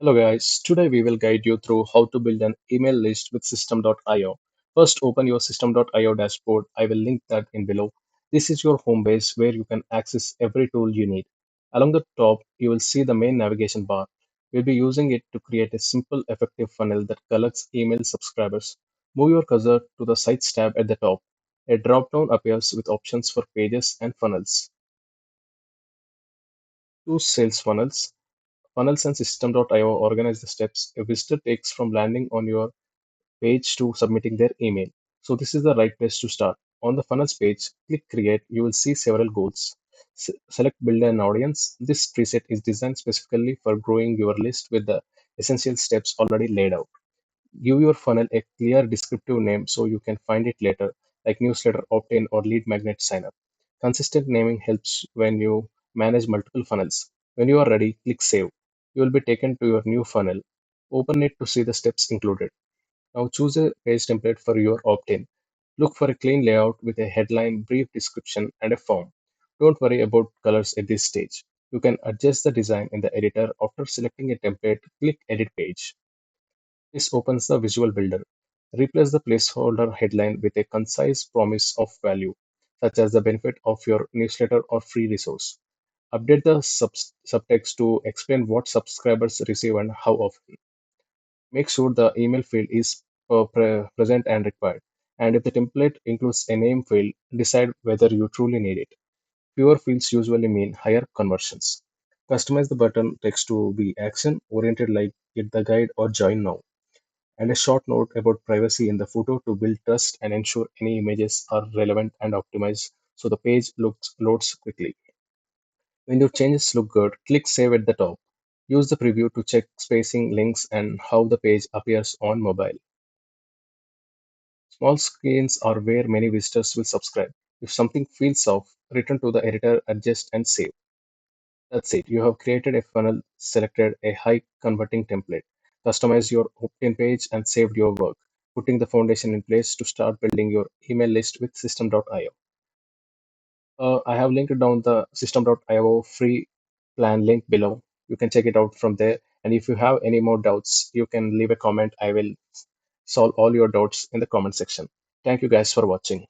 Hello guys, today we will guide you through how to build an email list with systeme.io. First open your systeme.io dashboard. I will link that in below. This is your home base where you can access every tool you need. Along the top, you will see the main navigation bar. We'll be using it to create a simple effective funnel that collects email subscribers. Move your cursor to the Sites tab at the top. A drop-down appears with options for pages and funnels. Choose sales funnels. Funnels and system.io organize the steps a visitor takes from landing on your page to submitting their email. So this is the right place to start. On the funnels page, click create. You will see several goals. Select build an audience. This preset is designed specifically for growing your list with the essential steps already laid out. Give your funnel a clear descriptive name so you can find it later, like newsletter opt-in or lead magnet sign up. Consistent naming helps when you manage multiple funnels. When you are ready, click save. You will be taken to your new funnel. Open it to see the steps included. Now choose a page template for your opt-in. Look for a clean layout with a headline, brief description, and a form. Don't worry about colors at this stage. You can adjust the design in the editor after selecting a template. Click Edit Page. This opens the visual builder. Replace the placeholder headline with a concise promise of value, such as the benefit of your newsletter or free resource. Update the subtext to explain what subscribers receive and how often. Make sure the email field is present and required. And if the template includes a name field, decide whether you truly need it. Fewer fields usually mean higher conversions. Customize the button text to be action oriented, like get the guide or join now, and a short note about privacy in the photo to build trust and ensure any images are relevant and optimized so the page looks loads quickly. When your changes look good, click Save at the top. Use the preview to check spacing, links, and how the page appears on mobile. Small screens are where many visitors will subscribe. If something feels off, return to the editor, adjust, and save. That's it. You have created a funnel, selected a high converting template, customized your opt-in page, and saved your work, putting the foundation in place to start building your email list with system.io. I have linked down the system.io free plan link below. You can check it out from there. And if you have any more doubts, you can leave a comment. I will solve all your doubts in the comment section. Thank you guys for watching.